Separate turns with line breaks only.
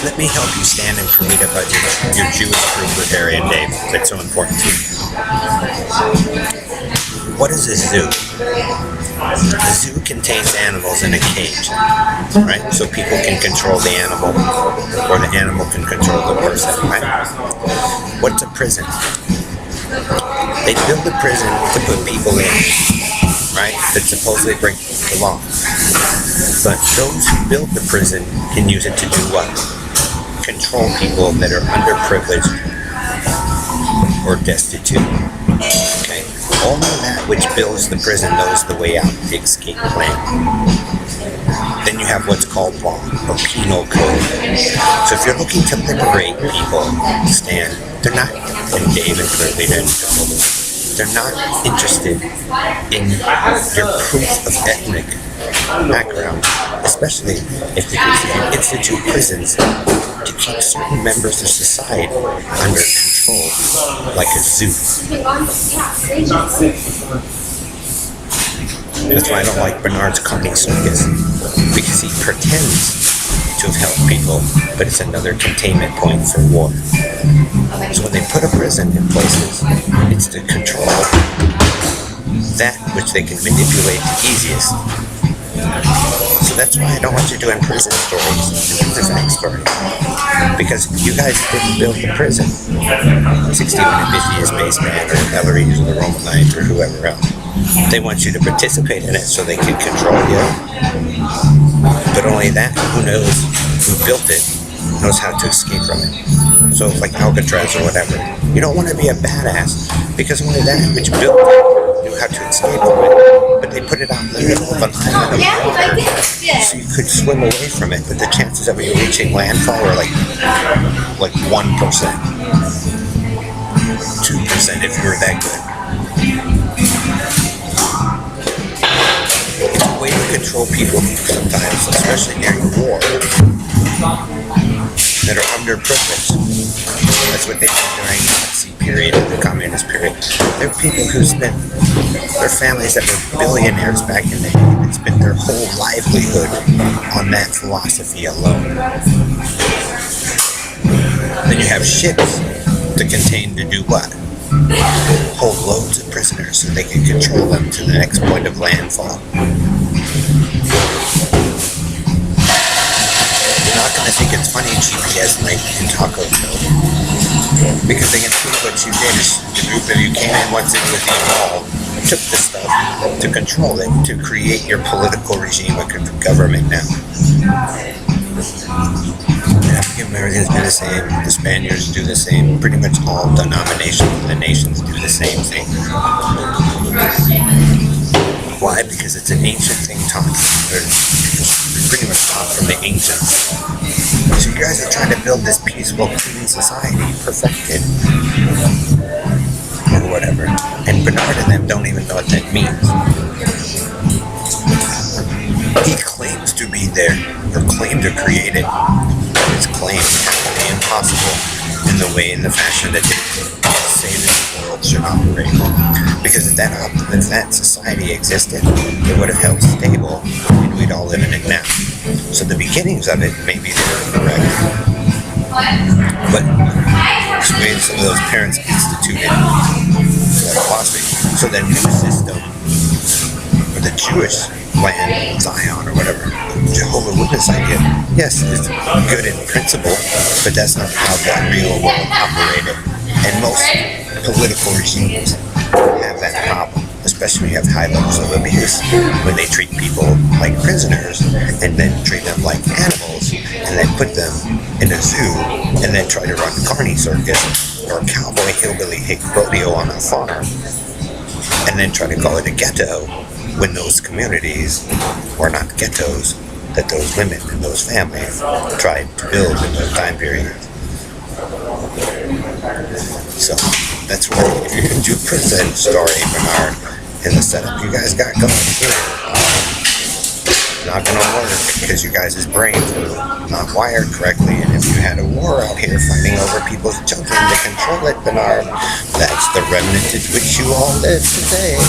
Let me help you stand in for me to budget your Jewish group with Harry and Dave. That's so important to you. What is a zoo? A zoo contains animals in a cage, right? So people can control the animal, or the animal can control the person, right? What's a prison? They build a prison to put people in, right? That supposedly break the law. But those who build the prison can use it to do what? Control people that are underprivileged or destitute. Okay? Only that which builds the prison knows the way out, the escape plan. Then you have what's called law, or penal code. So if you're looking to liberate people, Stan, they're not, and Dave and Curly, they're not interested in your proof of ethnic background, especially if you institute prisons to keep certain members of society under control, like a zoo. That's why I don't like Bernard's Carney Circus, because he pretends to have helped people, but it's another containment point for war. So when they put a prison in places, it's to control that which they can manipulate the easiest. So that's why I don't want you doing prison stories and prison stories. Because you guys didn't build the prison. 61 Ambitious Space Band or Eloise or the Roman Knights or whoever else. They want you to participate in it so they can control you. But only that who knows who built it knows how to escape from it. So it's like Alcatraz or whatever. You don't want to be a badass because only that which built it knew how to escape from it. But they put it out in the middle of an island of water so you could swim away from it. But the chances of you reaching landfall are like 1%. 2% if you're that good. It's a way to control people sometimes, especially during war, that are underprivileged. That's what they did during the Nazi period and the communist period. There are people who spent their families that were billionaires back in the day and spent their whole livelihood on that philosophy alone. Then you have ships to contain to do what? Hold loads of prisoners so they can control them to the next point of landfall. You're not going to think it's funny GPS night in Taco Bell because they can see what you did. The group of you came in once in with the mall, took the stuff to control it, to create your political regime or government now. African Americans do the same, the Spaniards do the same, pretty much all denominations of the nations do the same thing. Why? Because it's an ancient thing taught, or pretty much taught from the ancients. So you guys are trying to build this peaceful, clean society, perfected, or whatever. And Bernard and them don't even know what that means. He claims to be there, or claim to create it. His claims have to be impossible in the way, in the fashion that they say that the world should operate. Because if that society existed, it would have held stable, and we'd all live in it now. So the beginnings of it, maybe they were correct. But some of those parents instituted that philosophy. So the new system, or the Jewish land, Zion or whatever, Jehovah's Witness idea, yes, it's good in principle, but that's not how the real world operated. And most political regimes have that problem, especially when you have high levels of abuse, when they treat people like prisoners and then treat them like animals and then put them in a zoo and then try to run Carney Circus or cowboy hillbilly rodeo on a farm and then try to call it a ghetto when those communities were not ghettos that those women and those families tried to build in those time periods. So that's where, if you're going to do a prison story, Bernard, and the setup you guys got going here, not going to work because you guys' brains were not wired correctly. And if you had a war out here fighting over people's children to control it, Bernard, that's the remnant in which you all live today.